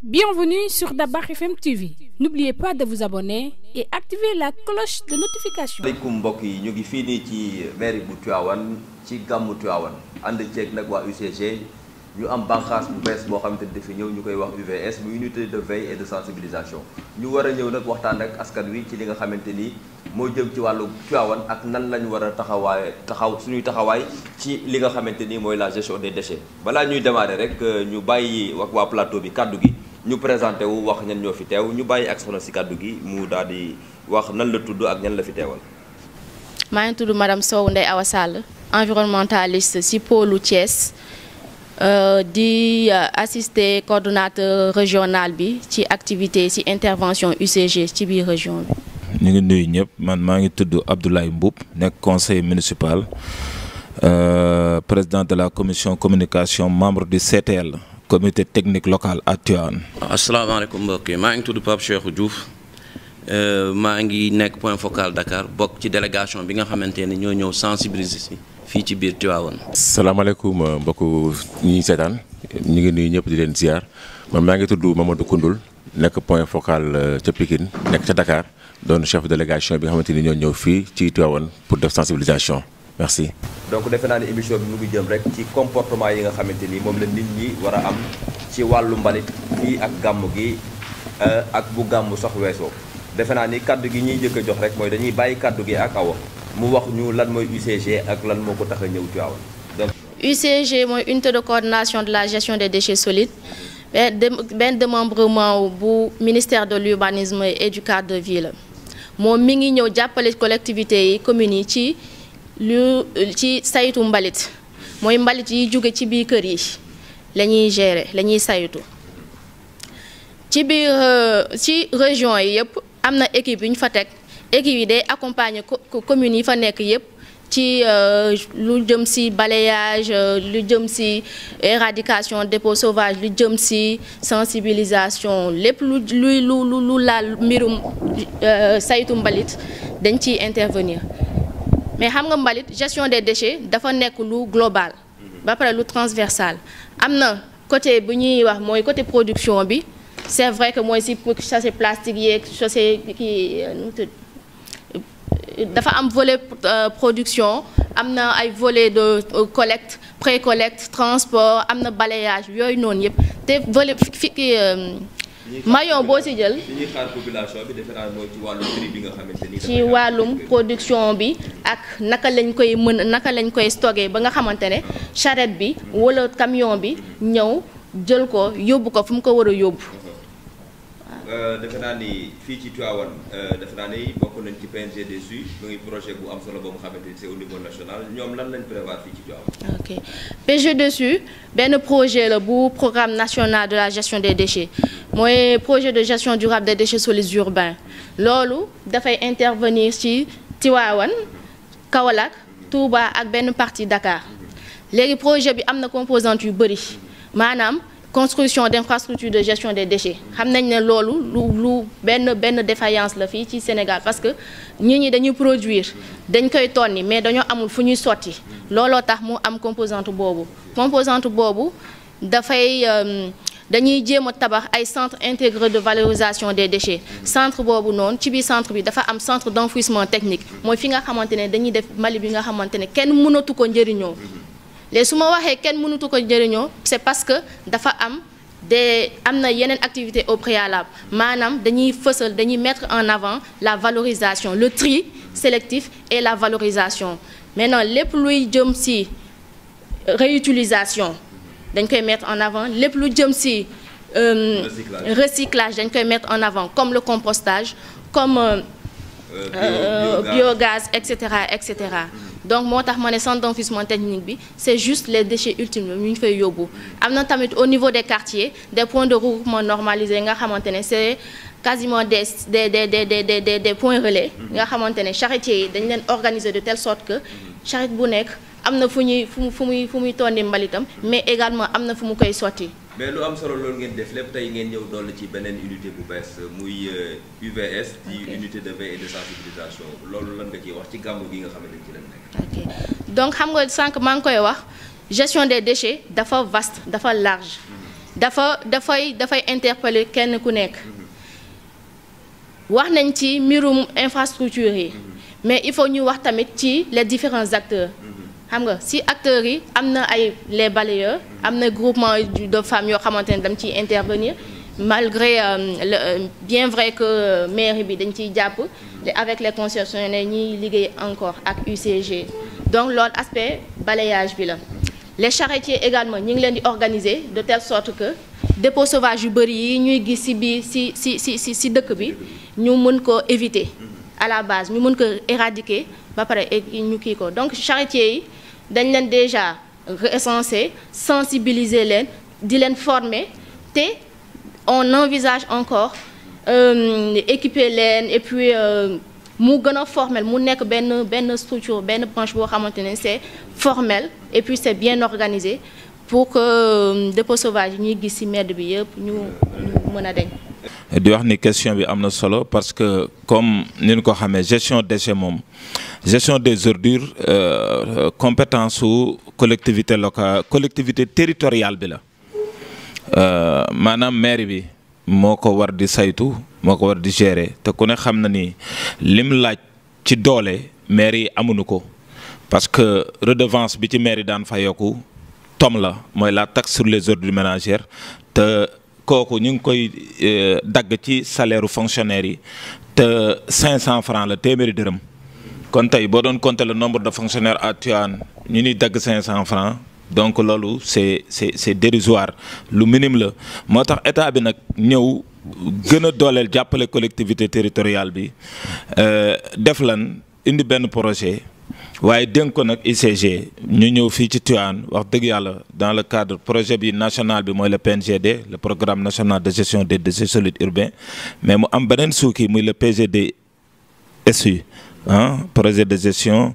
Bienvenue sur Dabakh FM TV. N'oubliez pas de vous abonner et activer la cloche de notification. Assalamualaikum mbokk yi ñu ngi fii nii ci mairie bu Tivaouane ci gàmmu Tivaouane ànd ceeg nag waa UCG ñu am bànqaas bu bees boo xamante ni dafa ñëw ñu koy wax UVS mu unité de veille et de sensibilisation ñu war a ñëw nag waxtaan ak askan wi ci li nga xamante ni moo jëm ci wàllu Tivaouane ak nan lañu war a taxaw suñuy taxawaay ci li nga xamante ni mooy la gestion des déchets. balaa ñuy démarrer rek ñu bàyyi wax waa plateau bi kàddu gi ñu présenté wu wax ñan ñoo fi teew ñu bàyyi ak soxna si kàddu gi mu daal di wax nan la tudd ak ñan la fi teewal. maa ngi tudd madame Sow Ndeye Awa Sall environnementaliste ci pôlu Thiès di assister coordonnateur régional bi ci activité ci intervention UCG ci biir région bi. ñu ngi nuyu ñëpp man maa ngi tudd Abdoulaye Mboup nekk conseiller municipal président de la commission communication membre du CTL. Comité technique local à Tivaouane. asalaamaaleykum mbokk yi maa ngi tudd Pape Cheikhou Diouf maa ngi nekk point focal Dakar bokk ci délégation bi nga xamante ne ñoo ñëw sensibiliser fii ci biir Tivaouane. salaamaaleykum mbokku ñi seetaan ñu ngi nuyu ñëpp di leen ziar man maa ngi tudd Mamadou Koundoul nekk point focal ca Pikine nekk ca Dakar doon chef de délégation bi nga xamante ni ñoo ñëw fii ci Tivaouane pour def sensibilisation. merci. donc defe naa ne émission bi mu ngi jëm rek ci comportement yi nga xamante ni moom la nit ñi war a am ci wàllu mbalit fii ak gàmm gi ak bu gàmm sax weesoo defe naa ni kaddu gi ñuy njëkk a jox rek mooy dañuy bàyyi kaddu gi ak Awa mu wax ñu lan mooy UCG ak lan moo ko tax a ñëw Tivaouane. donc UCG mooy unité de coordination de la gestion des déchets solides benn démembrement bu ministère de l'urbanisme et du cadre de vie la moom mi ngi ñëw jàppale collectivités yi communes yi ci saytu mbalit mooy mbalit yi jóge ci biir kër yi la ñuy gérer la ñuy saytu ci biir ci région yi yëpp am na équipe yu ñu fa teg équipe yi day accompagner communes yi fa nekk yëpp ci lu jëm ci balayage lu jëm ci éradication dépôt sauvage lu jëm ci sensibilisation lépp lu laal mbirum saytu mbalit dañ ciy intervenir. mais xam nga mbalit gestion des déchets dafa nekk lu global ba pare lu transversal am na côté bu ñuy wax mooy côté production bi c'est vrai que mooy ci sachet plastique yeeg sachet kii dafa am volet production am na ay volet de collecte pré-collecte transport am na balayage yooyu noonu yëpp te volet maillon boo ci jël ñuy xaar population bi defe naa mooy ci wàllum prix bi nga xamante ni ci wàllum production bi ak naka lañ koy stocké ba nga xamante ne charrette bi wala camion bi ñëw jël ko yóbbu ko fu mu ko war a yóbbu. defe naa ni fii ci Tivaouane defe naa ni bokk nañ ci PNG des Eaux muy projet bu am solo ba mu xamante ni c'est au niveau national ñoom lan lañ prévoir fii ci Tivaouane. ok PNG des Eaux benn projet la bu programme national de la gestion des déchets mooy projet de gestion durable des déchets solides urbains loolu dafay intervenir ci Tivaouane Kaolack Touba ak benn partie Dakar léegi projet bi am na composante yu bëri maanaam. construction d'infrastructures de gestion des déchets xam nañ ne loolu lu benn défaillance la fii ci Sénégal parce que nit ñi dañuy produire dañ koy tonni mais dañoo amul fu ñuy sotti looloo tax mu am composante boobu dafay dañuy jéem a tabax ay centre intégré de valorisation des déchets centre boobu noonu ci biir centre bi dafa am centre d'enfouissement technique mooy fi nga xamante ne dañuy def mali bi nga xamante ne kenn mënatu ko njëriñoo léegi su ma waxee kenn mënutu ko jëriñoo c'est parce que dafa am na yeneen activité au préalable maanaam dañuy mettre en avant la valorisation le tri sélectif et la valorisation maintenant lépp luy jëm ci réutilisation dañ koy mettre en avant lépp lu jëm ci recyclage dañ koy mettre en avant comme le compostage comme biogaz etc. donc moo tax ma ne centre d'enfouissement technique bi c'est juste les déchets ultimes ñu fay yóbbu am na tamit au niveau des quartiers des points de regroupement normalisés nga xamante ne c'est quasiment des points relais nga xamante ne charretiers yi dañ leen organiser de telle sorte que charrette bu nekk am na fu muy tonni mbalitam mais également am na fu mu koy sotti. mais lu am solo loolu ngeen def lépp tey ngeen ñëw dolli ci beneen unité bu bees muy UVS di unité de veille et de sensibilisation loolu lan nga ciy wax ci gàmmu gi nga xamante ne ci lañ nekk. ok donc xam nga sànq maa ngi koy wax gestion des déchets dafa vaste dafa large dafay interpeller kenn ku nekk wax nañ ci mbirum infrastructure yi mais il faut ñu wax tamit ci les différents acteurs xam nga si acteurs yi am na ay les balayeurs am na groupement de femmes yoo xamante ne dañ ciy intervenir malgré bien vrai que mairie bi dañ ciy jàpp avec les concessionnaires ñiy liggéey encore ak UCG donc loolu aspect balayage bi la. Les charretiers également ñu ngi leen di organiser de telle sorte que dépôt sauvage yu bëri yi ñuy gis ci biir ci dëkk bi ñu mën ko éviter à la base ñu mën ko éradiquer ba pare ñu kii ko donc charretiers yi dañ leen déjà recenser sensibiliser leen di leen former te on envisage encore équiper leen et puis mu gën a formel mu nekk benn structure benn branche boo xamante ne c'est formel et puis c'est bien organisé pour que dépôt sauvage yi ñuy gis ci mbedd bi yëpp ñu mën a deñ di wax ni question bi am na solo parce que comme ni ñu ko xamee gestion déchets moom gestion des ordures compétence su collectivité locale collectivité territoriale bi la maanaam mairie bi moo ko war di saytu moo ko war di gérer te ku ne xam na ni lim laaj ci doole mairie yi amuñu ko parce que redevance bi ci mairie daan fa yokku tom la mooy la taxe sur les ordures ménagères te kooku ñu ngi koy dagg ci salaire fonctionnaire yi te 500 francs la téeméeri dërëm kon tey boo doon compter le nombre de fonctionnaires à Tivaouane ñu ni dagg 500 francs donc loolu c'est dérisoire lu minime la moo tax état bi nag ñëw gën a dooleel jàppale collectivité territoriale bi def lan indi benn projet waaye dénk ko nag ICG ñu ñëw fii ci Tivaouane wax dëgg yàlla dans le cadre projet bi national bi mooy le PNGD le programme national de gestion des déchets solides urbains mais mu am beneen suuki muy le PGDSU projet de gestion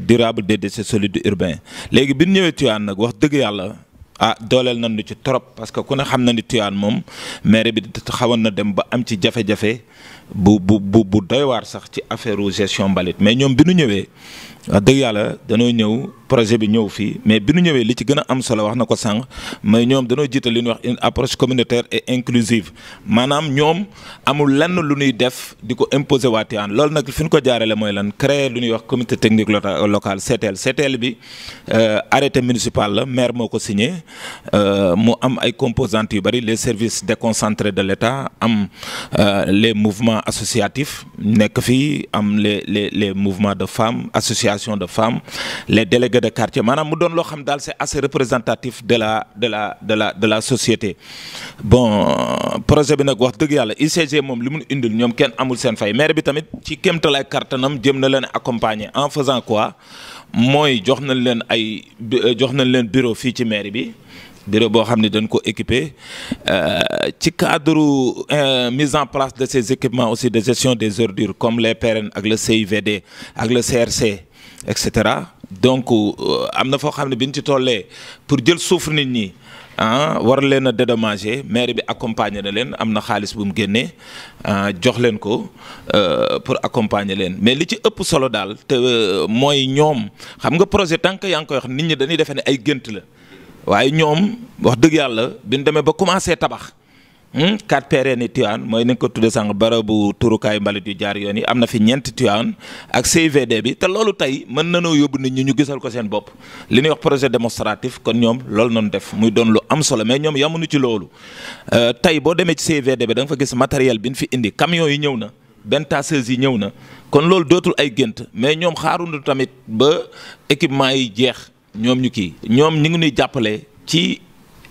durable des déchets solides urbains léegi bi ñu ñëwee Tivaouane nag wax dëgg yàlla dooleel nañu ci trop parce que ku ne xam na ni Tivaouane moom maire bi xawoon na dem ba am ci jafe-jafe bu doy waar sax ci affaire gestion mbalit mais ñoom bi nu ñëwee wax dëgg yàlla danoo ñëw projet bi ñëw fii mais bi nu ñëwee li ci gën a am solo wax na ko sànq mais ñoom danoo jiital li ñuy wax une approche communautaire et inclusive maanaam ñoom amul lenn lu ñuy def di ko imposer waa Tivaouane loolu nag fi ñu ko jaarale mooy lan créer lu ñuy wax comité technique local CTL bi arrêté municipal la maire moo ko signé mu am ay composantes yu bari les services déconcentrés de l'État am les mouvements associatifs nekk fii am les mouvements de femmes association de femmes les délégués de quartier maanaam mu doon loo xam daal c'est assez représentatif de la société bon projet bi nag wax dëgg yàlla ICG moom li mu indil ñoom kenn amul seen fay maire bi tamit ci kéemtalaay kartanam jëm na leen accompagner en faisant quoi mooy jox nañ leen bureau fii ci mairie bi bureau boo xam ne dañ ko équipé ci cadre mise en place de ces équipements aussi de gestion des ordures comme les PRN ak le CIVD ak le CRC et cetera donc am na foo xam ne bi ñu ci tollee pour jël suuf nit ñi war leen a dédommager maire bi accompagner na leen am na xaalis bu mu génnee jox leen ko pour accompagner leen mais li ci ëpp solo daal te mooy ñoom xam nga projet tant que yaa ngi koy wax nit ñi dañuy defe ne ay gént la waaye ñoom wax dëgg yàlla bi ñu demee ba commencé tabax 4 PRN Tivaouane mooy ni nga ko tuddee sànq barabu turukaay mbalit yu jaar yoon yi am na fi 4 Tivaouane ak CIVD bi te loolu tey mën nanoo yóbbu nit ñi ñu gisal ko seen bopp li ñuy wax projet démonstratif kon ñoom loolu noonu def muy doon lu am solo mais ñoom yamuñu ci loolu tey boo demee ci CIVD bi da nga fa gis matériel bi ñu fi indi camion yi ñëw na benn tasseuse yi ñëw na kon loolu dootul ay gént mais ñoom xaaruñu tamit ba équipement yi jeex ñoom ñu kii ñoom ñu ngi ñuy jàppale ci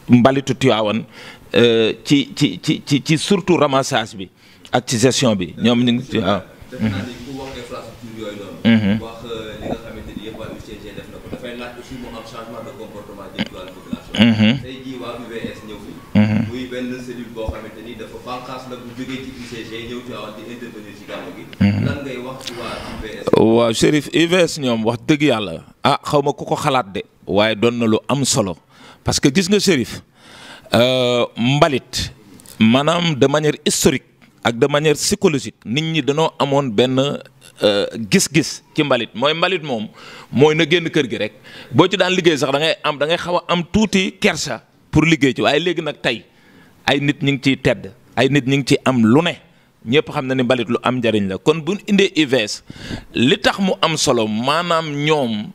mbalitu Tivaouane ci surtout ramassage bi ak ci gestion bi ñoom ñu ngi waaw. def naa ni ku wax infrastructure yooyu noonu. wax li nga xamante ni yëpp waa UCG def na ko dafay laaj aussi mu am changement de comportement jëm ci wàllu population. tey jii waa UVS ñëw fi. muy benn cellule boo xamante ni dafa bànqaas la bu jógee ci UCG ñëw Tivaouane di intervenir ci gàmmu gi. lan ngay wax ci waa UVS. waaw Chérif UVS ñoom wax dëgg yàlla xaw ma ku ko xalaat de waaye doon na lu am solo parce que gis nga Chérif. mbalit maanaam de manière historique ak de manière psychologique nit ñi dañoo amoon benn gis-gis ci mbalit mbalit moom mooy na génn kër gi rek boo ci daan liggéey sax da ngay xaw a am tuuti kersa pour liggéey ci waaye léegi nag tey ay nit ñi ngi ciy tedd ay nit ñi ngi ci am lu ne ñëpp xam na ni mbalit lu am njariñ la kon bu ñu indee UVS li tax mu am solo maanaam ñoom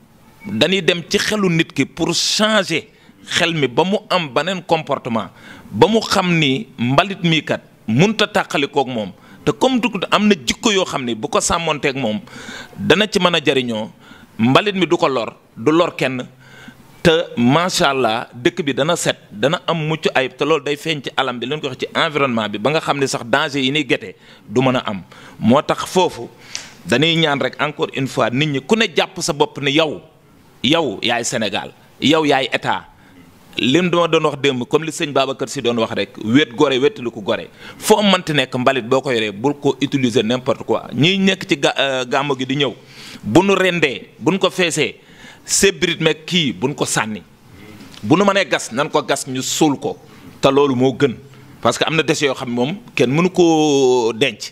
dañuy dem ci xelu nit ki pour changer xel mi ba mu am beneen comportement ba mu xam ni mbalit mii kat munta tàqalikook moom te comme du am na jikko yoo xam ni bu ko sàmmonteeg moom dana ci mën a jariñoo mbalit mi du ko lor du lor kenn te macha allah dëkk bi dana set dana am mucc ayib te loolu day feeñ ci alam bi leen ko wax ci environnement bi ba nga xam ne sax danger yi ñuy gete du mën a am moo tax foofu dañuy ñaan rek encore une fois nit ñi ku ne jàpp sa bopp ne yow yaay Sénégal yow yaay état lim dama doon wax démb comme li sëñ Babacar Sy doon wax rek wét gore wétali ko gore foo mënti nekk mbalit boo ko yoree bul ko utiliser n'importe quoi ñiy nekk ci gàmmu gi di ñëw bu nu rendee buñ ko feesee sébrit meeg kii buñ ko sànni bu nu mënee gas nan ko gas ñu suul ko te loolu moo gën parce que am na des yoo xam ne moom kenn mënu koo denc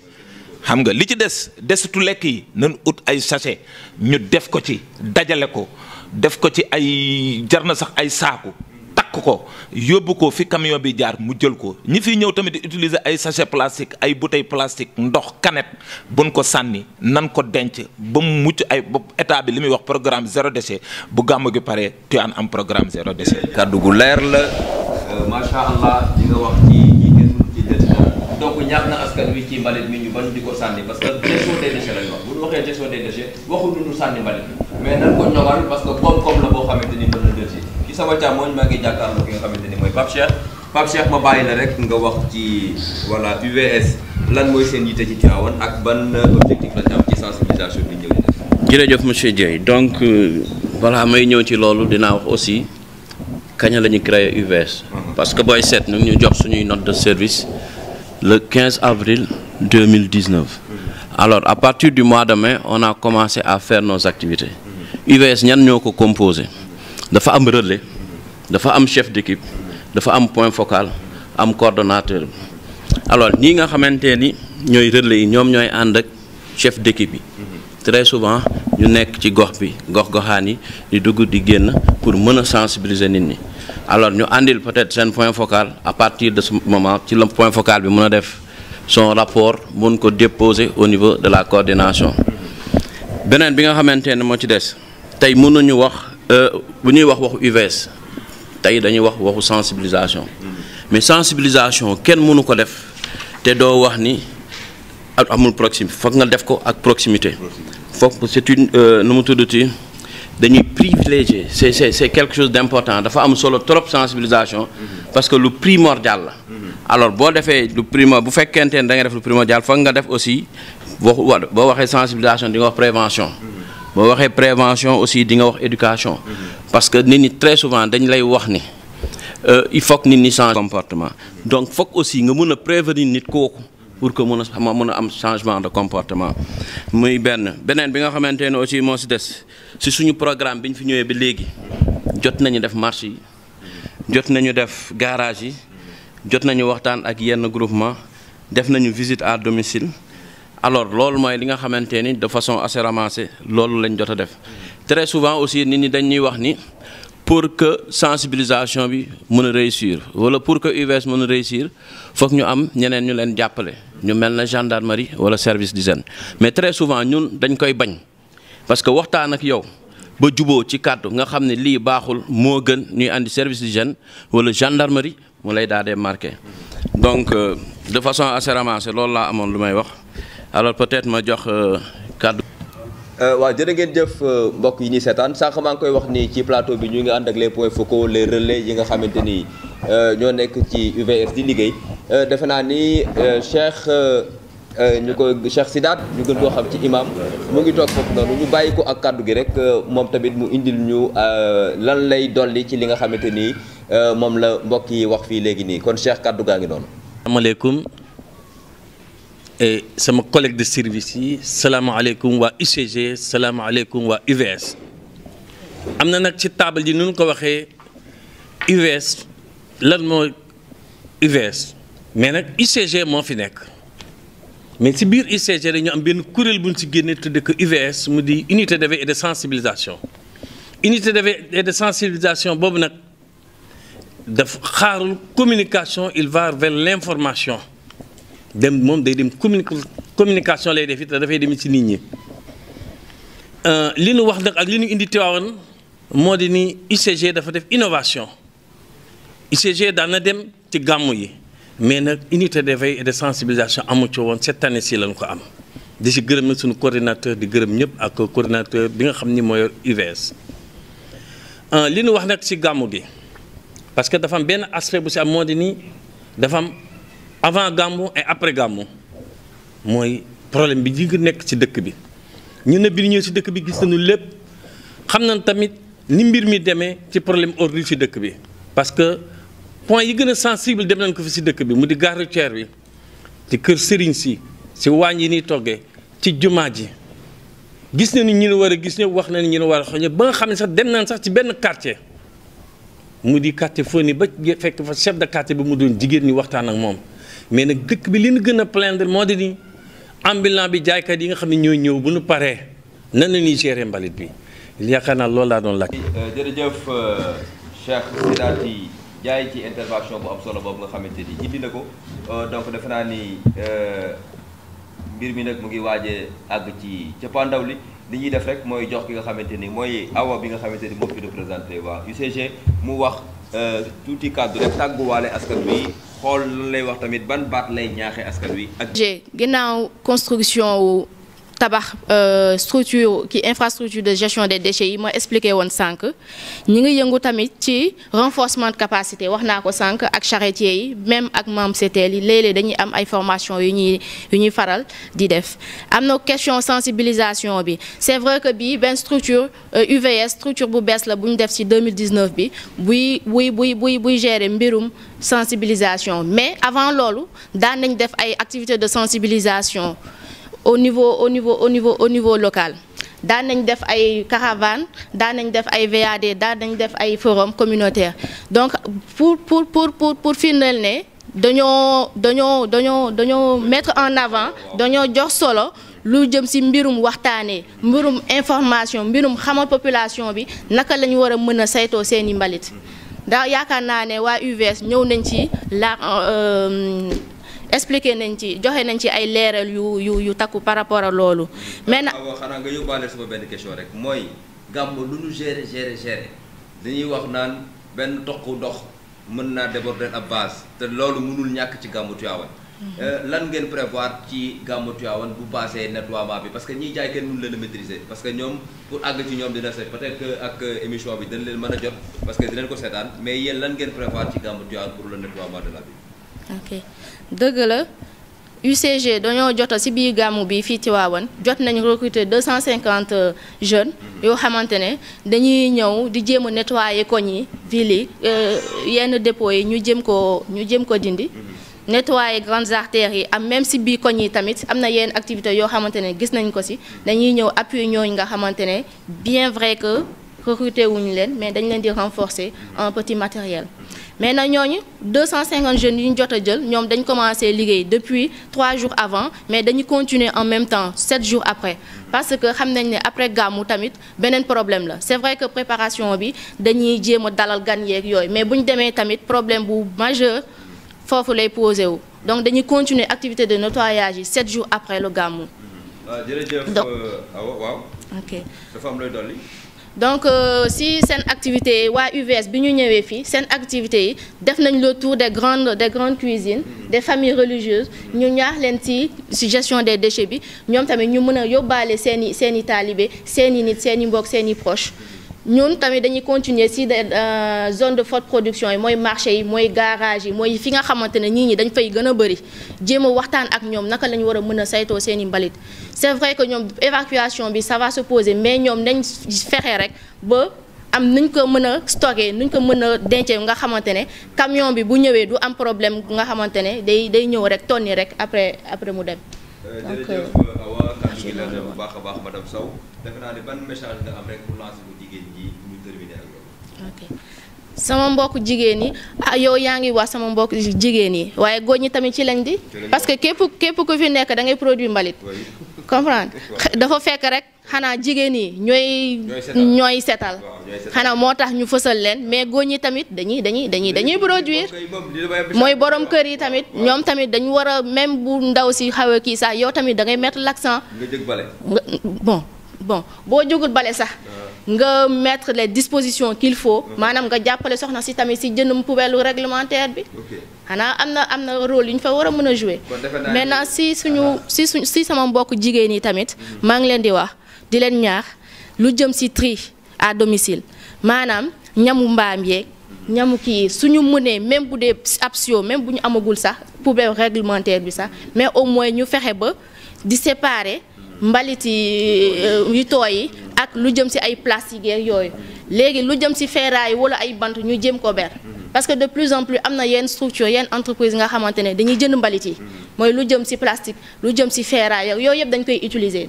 xam nga li ci desitu lekk yi nan ut ay sachet ñu def ko ci dajale ko def ko ci ay jar na sax ay saaku takk ko yóbbu ko fi camion bi jaar mu jël ko ñi fiy ñëw tamit di utiliser ay sachet plastique ay bouteille plastique ndox canette buñ ko sànni nan ko denc ba mu mucc ay ba état bi li muy wax programme zéro déchet bu gàmmu gi pare Tivaouane am programme zéro déchet. kàddu gu leer la macha allah di nga wax ci ñi kenn mënu ci des donc ñaax na askan wi ci mbalit mi ñu bañ di ko sànni parce que gestion des déchets lañ wax bu ñu waxee gestion des déchets waxul ñu sànni mbalit mais nan ko ñoŋal parce que koom-koom la boo xamante ni mën na jël si. ci sama càmmoñ maa ngi jàkkaarloo ki nga xamante ni mooy Pape Cheikh ma bàyyi la rek nga wax ci voilà UVS lan mooy seen yitte ci Tivaouane ak ban objectif la ñu am ci sensibilisation bi ñëw di def. jërëjëf monsieur Dieye donc voilà may ñëw ci loolu dinaa wax aussi kañ la ñu créé UVS. parce que booy seet ñu jox suñuy note de service le 15 avril 2019. alors à partir du mois de mai on a commencé à faire nos activités. UVS ñan ñoo ko composé. dafa am relais dafa am chef d'équipe dafa am point focal am coordonnateur alors ñii nga xamante ni ñooy relais yi ñoom ñooy ànd ak chef d'équipe yi très souvent ñu nekk ci gox bi gox-goxaan yi di dugg di génn pour mën a sensibiliser nit ñi alors ñu àndil peut-être seen point focal à partir de ce moment ci la point focal bi mën a def son rapport mën ko déposer au niveau de la coordination beneen bi nga xamante ne moo ci des tey mën nañu wax bu ñuy wax waxu UVS tey dañuy wax waxu sensibilisation mais sensibilisation kenn mënu ko def te doo wax ni amul proximité foog nga def ko ak proximité foog c'est une nu mu tuddati dañuy privilégier c'est quelque chose d'important dafa am solo trop sensibilisation parce que lu primordial la alors boo defee lu bu fekkente ne da nga def lu primordial foog nga def aussi boo waxee sensibilisation di nga wax prévention boo waxee prévention aussi di nga wax éducation parce que nit ñi très souvent dañ lay wax ni il faut que nit ñi change comportement donc foog aussi nga mën a prévenir nit kooku pour que mën a am changement de comportement muy beneen bi nga xamante ne aussi moo si des si suñu programme bi ñu fi ñëwee ba léegi jot nañu def marché yi jot nañu def garage yi jot nañu waxtaan ak yenn groupement def nañu visite à domicile alors loolu mooy li nga xamante ni de façon assez ramassée loolu lañ jot a def très souvent aussi nit ñi dañuy wax ni pour que sensibilisation bi mën a réussir wala pour que UVS mën a réussir foog ñu am ñeneen ñu leen jàppale ñu mel na gendarmerie wala service d'hygiène mais très souvent ñun dañ koy bañ parce que waxtaan ak yow ba juboo ci kàddu nga xam ne lii baaxul moo gën ñuy andi service d'hygiène wala gendarmerie mu lay daal di marqué donc de façon assez ramassée loolu laa amoon lu may wax alors peut-être ma jox kàddu. waaw jërë ngeen jëf mbokk yi ñuy seetaan sànq maa ngi koy wax ni ci plateau bi ñu ngi ànd ak les points focaux les relais yi nga xamante ni ñoo nekk ci UVS di liggéey defe naa ni Cheikh Sidaat ñu gën koo xam ci imam mu ngi toog foofu noonu ñu bàyyi ko ak kàddu gi rek moom tamit mu indil ñu lan lay dolli ci li nga xamante ni moom la mbokk yi wax fii léegi nii kon Cheikh kàddu gaa ngi noonu. asalaamaaleykum sama collègue de service yi salaamaaleykum waa UCG salaamaaleykum waa UVS am na nag ci table ji nu ñu ko waxee UVS lan mooy UVS mais nag UCG moo fi nekk mais ci biir UCG dañu am benn kuréel bu ñu ci génne tudde ko UVS mu di unité de veille et de sensibilisation unité de veille et de sensibilisation boobu nag daf xaarul communication, il va vers l'information dem moom day dem communication lay def it dafay dem ci nit ñi li nu wax nag ak li nu indi Tivaouane moo di ni UCG dafa def innovation UCG daan na dem ci gàmmu yi mais nag unité de veille et de sensibilisation amu ci woon cette année ci lañ ko am di ci gërëm nag suñu coordinateur di gërëm ñëpp ak coordinateur bi nga xam ni moo yor UVS li nu wax nag ci gàmmu gi parce que dafa am benn aspect bu ci am moo di ni dafa am avant gàmmu et après gàmmu mooy problème bi di nekk ci dëkk bi ñu ne bi ñëw ci dëkk bi gis nañu lépp xam nañ tamit ni mbir mi demee ci problème ordre ci dëkk bi parce que point yi gën a sensible dem nañ ko fi ci dëkk bi mu di gare routière bi ci kër sëriñ si ci waañ yi ni toggee ci jumaa ji gis nañu ñu war a gis ñëpp wax nañu ñu war a xool ba nga xam ne sax dem nañ sax ci benn quartier mu di quartier foo ni ba fekk fa chef de quartier bi mu doon jigéen ñi waxtaan ak moom mais nag dëkk bi li ñu gën a plaindre moo di ni ambulant bi jaaykat yi nga xam ne ñoo ñëw bu ñu paree nan la ñuy gérer mbalit bi yaakaar naa loolu laa doon laaj. jërëjëf Cheikh Sidaty Ndiaye ci intervention bu am solo boobu nga xamante ni indi na ko donc defe naa ni mbir mi nag mu ngi waaje àgg ci cappaandaw li ñuy def rek mooy jox ki nga xamante ni mooy awa bi nga xamante ni moo fi représenté waa UCG mu wax tuuti kàddu rek tàgguwaale askan wi xool lan lay wax tamit ban baat lay ñaaxee askan wi. ak ginnaaw construction wu tabax structure ki infrastructure de gestion des déchets yi ma expliqué woon sànq ñi ngi yëngu tamit ci renforcement de capacité wax naa ko sànq ak charretier yi même ak membre CTL yi léeg-léeg dañuy am ay formation yu ñuy faral di def am na question sensibilisation bi c'est vrai que bii benn structure UVS structure bu bees la bu ñu def ci 2019 bi buy gérer mbirum sensibilisation mais avant loolu daan nañ def ay activités de sensibilisation au niveau local daan nañ def ay caravane daan nañ def ay VAD daan nañ def ay forum communautaire donc pour firndeel ne dañoo mettre en avant dañoo jox solo lu jëm ci mbirum waxtaanee mbirum information mbirum xamal population bi naka la ñu war a mën a saytoo seeni mbalit ndax yaakaar naa ne waa UVS ñëw nañ ci expliqué nañ ci joxe nañ ci ay leeral yu takku par rapport à loolu. mais nag xanaa nga yóbbaale sama benn question rek mooy gàmmu lu ñu gérer dañuy wax naan benn toq ndox mën naa déborder ab base te loolu mënul ñàkk ci gàmmu Tivaouane. lan ngeen prévoir ci gàmmu Tivaouane bu passé nettoiement bi parce que ñiy jaay kenn mënu leen a maîtriser parce que ñoom pour àgg ci ñoom dina set peut-être que ak émission bi dina leen mën a jot parce que dinañ ko seetaan mais yéen lan ngeen prévoir ci gàmmu Tivaouane pour le nettoiement de la ville. ok dëgg la UCG dañoo jota ci biir gàmmu bi fii Tivaouane jot nañu recruter 250 jeunes yoo xamante ne dañuy ñëw di jéem a nettoyer koñ yi ville yi yenn dépôts yi ñu jëm ko dindi nettoyer grandes artères yi am même ci biir koñ yi tamit am na yenn activités yoo xamante ne gis nañ ko ci dañuy ñëw appuyer ñooñu nga xamante ne bien vrai que recruter wuñu leen mais dañ leen di renforcer en petit matériel. mais nag ñooñu 250 jeunes yu ñu jot a jël ñoom dañ commencé liggéey depuis 3 jours avant mais dañu continuer en même temps 7 jours après parce que xam nañ ne après gàmmu tamit beneen problème la c'est vrai que préparation bi dañuy jéem a dalal gan yeeg yooyu mais bu ñu demee tamit problème bu majeur foofu lay posé wu donc dañuy continuer activité de nettoyage yi 7 jours après le gàmmu. jërëjëf waaw. ok dafa am looy dolli. donc si seen activité waa UVS bi ñu ñëwee fii seen activité yi def nañ le tour des grandes cuisines des familles religieuses ñu ñaax leen ci gestion des déchets bi ñoom tamit ñu mën a yóbbaale seen i taalibe seen i nit seen i mbokk seen i proches ñun tamit dañuy continuer ci zone de forte production yi mooy marché yi mooy garage yi mooy fi nga xamante ne nit ñi dañ fay gën a bëri jéem a waxtaan ak ñoom naka la ñu war a mën a saytoo seen i mbalit c'est vrai que ñoom évacuation bi ça va se poser mais ñoom nañ fexe rek ba am nuñ ko mën a stocker nuñ ko mën a dencee nga xamante ne camion bi bu ñëwee du am problème nga xamante ne day ñëw rek tonni rek après mu dem. jërëjëf Awa kàddu gi leer na bu baax a baax madame Sow defe naa ne ban message nga am rek pour lancer bu jigéen ñi ñu terminer ak loolu. ok sama mbokk jigéen yi yow yaa ngi wax sama mbokk jigéen yi waaye góor ñi tamit ci lañ di parce que képp ku fi nekk da ngay produire mbalit comprendre dafa fekk rek xanaa jigéen yi ñooy setal xanaa moo tax ñu fësal leen mais góor ñi tamit dañuy produire mooy borom kër yi tamit ñoom tamit dañu war a même bu ndaw si xaw a kii sax yow tamit da ngay mettre l'accent bon boo jógul bale sax nga mettre les dispositions qu'il faut maanaam nga jàppale soxna si tamit si jëndum poubelle réglementaire bi xanaa am na rôle yu ñu fa war a mën a jouer maintenant si sama mbokk jigéen yi tamit maa ngi leen di wax di leen ñaax lu jëm si tri à domicile maanaam ñamu mbaam yeeg ñamu kii suñu mënee même bu dee ab sio même bu ñu amagul sax poubelle réglementaire bi sax mais au moins ñu fexe ba di séparer mbalit yu tooy yi ak lu jëm ci ay plastique yooyu léegi lu jëm ci ferraille wala ay bant ñu jéem ko ber parce que de plus en plus am na yenn structure yenn entreprise nga xamante ne dañuy jënd mbalit yi mooy lu jëm ci plastique lu jëm ci ferraille yooyu yëpp dañ koy utiliser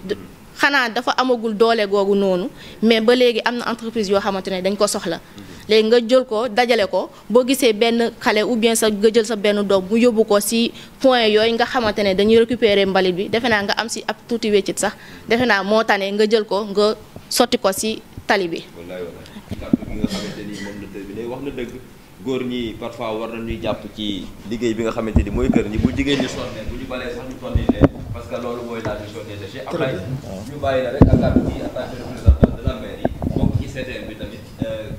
xanaa dafa amagul doole googu noonu mais ba léegi am na entreprise yoo xamante ne dañ ko soxla léegi nga jël ko dajale ko boo gisee benn xale ou bien sa nga jël sa benn doom mu yóbbu ko ci point yooyu nga xamante ne dañuy récupérer mbalit bi defe naa nga am ci ab tuuti weccit sax defe naa moo tane nga jël ko nga sotti ko ci tali bi. wallaay kàddu gi nga xamante ni moom la terminé wax na dëgg góor ñi parfois war nañuy jàpp ci liggéey bi nga xamante ni mooy kër ñi bu jigéen ñi sonne bu ñu balee sax ñu tonni leen parce que loolu mooy la gestion des déchets. après ñu bàyyi la rek ak kàddu gi en tant que représentant de la mairie bokk ci CDL bi tamit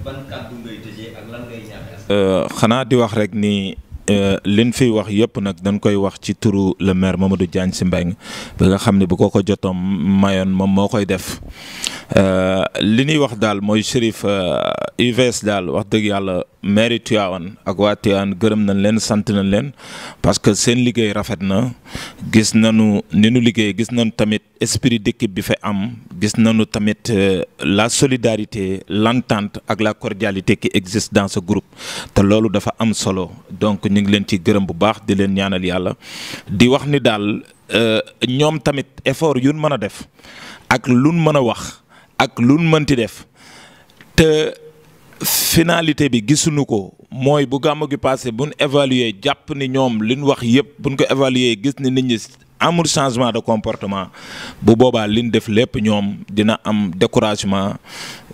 ban kàddu ngay tëjee ak lan ngay ñaax. xanaa di wax rek ni liñ fiy wax yëpp nag dañ koy wax ci turu le maire Mamadou Diagne Sy Mbengue bi nga xam ne bu ko jotoon mayoon moom moo koy def li ñuy wax daal mooy Chérif UVS daal wax dëgg yàlla mairie Tivaouane ak waa Tivaouane gërëm nañ leen sant nañ leen parce que seen liggéey rafet na gis nañu ni nu liggéey gis nañu tamit esprit d'équipe bi fa am gis nañu tamit la solidarité l'entente ak la cordialité qui existe dans ce groupe te loolu dafa am solo donc ñu ngi leen ci gërëm bu baax di leen ñaanal yàlla di wax ni daal ñoom tamit effort yuñ mën a def ak luñ mën a wax ak luñ mënti def te finalité bi gisuñu ko mooy bu gàmmu gi passé buñ évaluer jàpp ni ñoom liñ wax yëpp buñ ko évaluer gis ni nit ñi amul changement de comportement bu boobaa liñ def lépp ñoom dina am découragement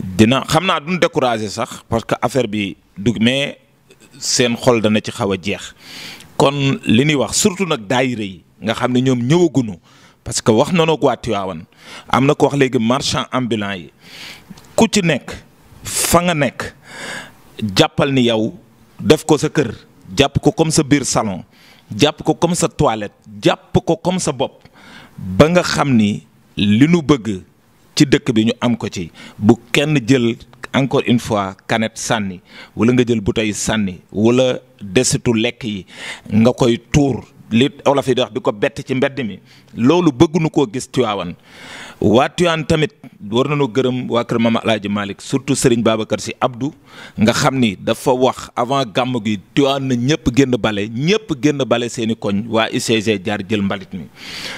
dina xam naa duñ décourager sax parce que affaire bi du mais seen xol dana ci xaw a jeex kon li ñuy wax surtout nag daayira yi nga xam ne ñoom ñëwaguñu parce que wax nañoo waa Tivaouane am na ko wax léegi marchand ambulant yi ku ci nekk fa nga nekk jàppal ni yow def ko sa kër jàpp ko comme sa biir salon jàpp ko comme sa toilette jàpp ko comme sa bopp ba nga xam ni li nu bëgg ci dëkk bi ñu am ko ci bu kenn jël encore une fois canette sànni wala nga jël bouteille sànni wala desitu lekk yi nga koy tuur li olof yi di wax di ko bett ci mbedd mi loolu bëgguñu koo gis Tivaouane waa Tivaouane tamit war nañoo gërëm waa kër Mama Alaaji Malick surtout Serigne Babacar Sy Abdou nga xam ni dafa wax avant gàmm gi Tivaouane na ñëpp génn bale seeni koñ waa UCG jaar jël mbalit mi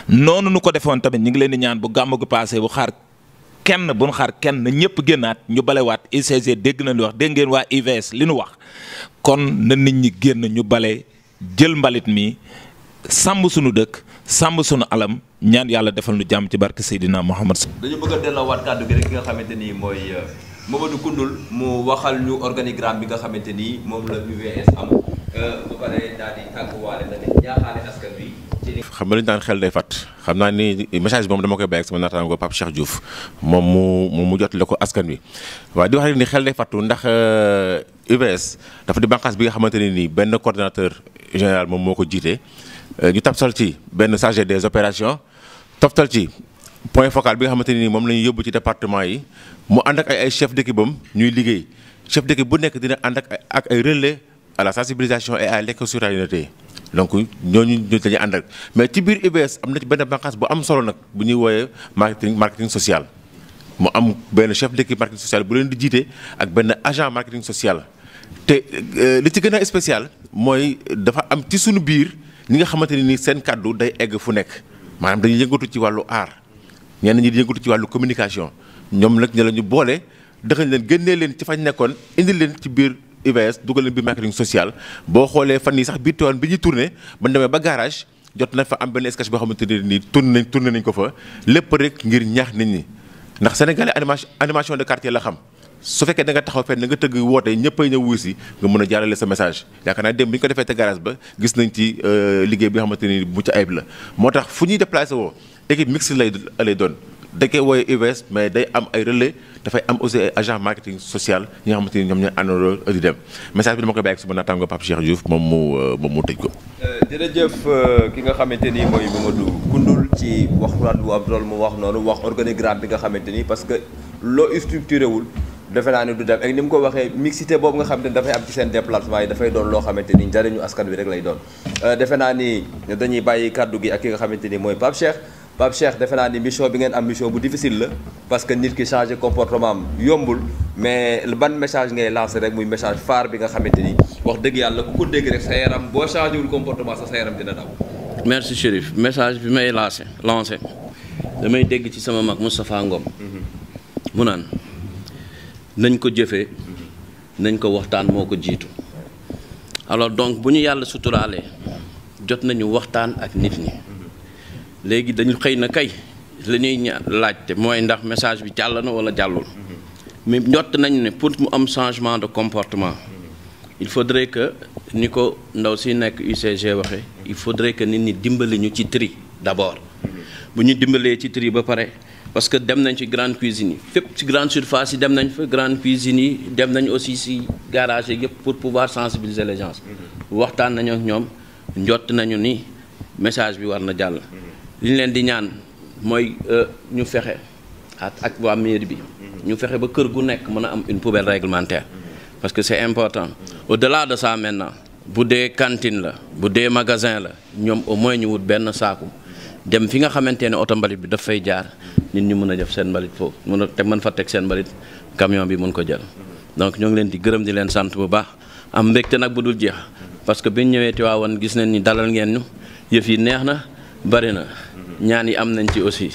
noonu nu ko defoon tamit ñu ngi leen di ñaan bu gàmm gi passé bu xaar kenn na ñëpp génnaat ñu balewaat UCG dégg na li wax dégg ngeen waa UVS li nu wax kon na nit ñi génn ñu bale jël mbalit mi sàmm sunu dëkk sàmm sunu alam ñaan yàlla defal nu jàmm ci barke Seydina Muhammad. dañu bëgg a delloowaat kàddu gi rek ki nga xamante ni mooy Mamadou Koundoul mu waxal ñu organigramme bi nga xamante ni moom la UVS am bu paree daal di tàgguwaale tamit ñaaxaale askan wi. xam nga li ñu daan xel day fàtt xam naa ni message bi moom dama koy bàyyi ak sama naataango Pape Cheikh Diouf moom mu jotale ko askan wi waaye di wax rek ni xel day fàttu ndax UVS dafa di bànqaas bi nga xamante ne nii benn coordinateur général moom moo ko jiite. ñu taftal ci benn chargé des opérations taftal ci point focal bi nga xamante ne nii moom la ñuy yóbbu ci département yi mu ànd ak ay chef d'équipe am ñuy liggéey chef d'équipe bu nekk dina ànd ak ay relais à la sensibilisation et à l'éco-citoyenneté donc ñooñu dañuy ànd ak mais ci biir UVS am na ci benn bànqaas bu am solo nag bu ñuy wooyee marketing social mu am benn chef d'équipe marketing social bu leen di jiite ak benn agent marketing social te li ci gën a spécial mooy dafa am ci suñu biir ñi nga xamante ne ni seen kàddu day egg fu nekk maanaam dañuy yëngatu ci wàllu art ñenn ñi di yëngatu ci wàllu communication ñoom nag ñu la ñu boole dëxañ leen génnee leen ci fañ nekkoon indi leen ci biir UVS dugal leen bi marketing social boo xoolee fan yi sax biir Tivaouane bi ñuy tourné ba demee ba garage jot na fa am benn sketch boo xamante ne nii tourné nañ ko fa lépp rek ngir ñaax nit ñi ndax sénégalais animation de quartier la xam su fekkee da nga taxaw fenn nga tëgg woote ñëppay ñëw wuy si nga mën a jaarale sa message yaakaar naa dem bi ñu ko defee te garage ba gis nañ ci liggéey bi nga xamante ni mucc ayib la moo tax fu ñuy déplacé woo équipe mixte lay doon da koy wooye UVS mais day am ay relais dafay am aussi ay agent marketing social ñi nga xamante ni ñoom ñooy àndandoo di dem message bi dama koy bàyyi ak sama naataango Pape Cheikh Diouf moom mu tëj ko. jërëjëf ki nga xamante ni mooy Mamadou Koundoul ci waxtaan bu am loolu mu wax noonu wax organigramme bi nga xamante ni parce que loo structuré wul defe naa ni du dem ak ni mu ko waxee mixité boobu nga xamante ni dafay am ci seen déplacement yi dafay doon loo xamante ni njariñu askan wi rek lay doon defe naa ni dañuy bàyyi kaddu gi ak ki nga xamante ni mooy Pape Cheikh defe naa ni mission bi ngeen am mission bu difficile la parce que nit ki changer comportement am yombul mais ban message ngay lancer rek muy message phare bi nga xamante ni wax dëgg yàlla ku ko dégg rek sa yaram boo changé wul comportement sa yaram dina daw. merci Chérif message bi may lancé damay dégg ci sama mag Moustapha Ngom mu naan nañ ko jëfee nañ ko waxtaan moo ko jiitu alors donc bu ñu yàlla suturaalee jot nañu waxtaan ak nit ñi léegi dañu xëy na kay li ñuy laajte mooy ndax message bi jàll na wala jàllul mais njott nañu ne pour mu am changement de comportement il faudrait que ni ko ndaw si nekk UCG waxe il faudrait que nit ñi dimbali ñu ci tri d'abord bu ñu dimbalee ci tri ba pare parce que dem nañ ci grande cuisine yi fépp ci grande surface yi dem nañ fa grande cuisine yi dem nañ aussi ci garage yi yëpp pour pouvoir sensibiliser les gens waxtaan nañu ak ñoom njott nañu ni message bi war na jàll li ñu leen di ñaan mooy ñu fexe ak waa mairie bi ñu fexe ba kër gu nekk mën a am une poubelle réglementaire parce que c'est important au-delà de ça maintenant bu dee cantine la bu dee magasin la ñoom au moins ñu wut benn saaku dem fi nga xamante ne oto mbalit bi daf fay jaar nit ñi mën a def seen mbalit foofu mën fa teg seen mbalit camion bi mën ko jël donc ñoo ngi leen di gërëm di leen sant bu baax am mbégte nag bu dul jeex parce que biñ ñëwee Tivaouane gis nañ ni dalal ngeen ñu yëf yi neex na bari na ñaan yi am nañ ci aussi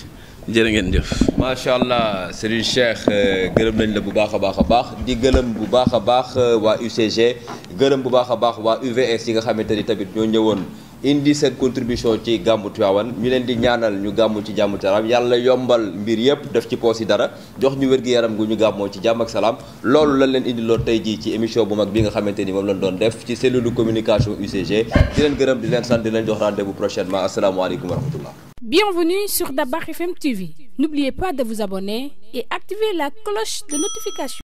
jërë ngeen jëf. macha allah Serigne Cheikh gërëm nañ la bu baax a baax di gërëm bu baax a baax waa UCG gërëm bu baax a baax waa UVS yi nga xamante ni tamit ñoo ñëwoon indi seen contribution ci gàmmu Tivaouane ñu leen di ñaanal ñu gàmmu ci jàmm salaam yàlla yombal mbir yëpp def ci poos yi dara jox ñu wér-gu-yaram gu ñu gàmmoo ci jàmm ak salaam loolu lañ leen indi loon tey jii ci émission bu mag bi nga xamante ni moom lañ doon def ci cellule communication UCG di leen gërëm di leen sant di leen jox rendez-vous prochainement asalaamaaleykum wa rahmatullah. Bienvenue sur Dabakh FM TV. N'oubliez pas de vous abonner et activer la cloche de notification.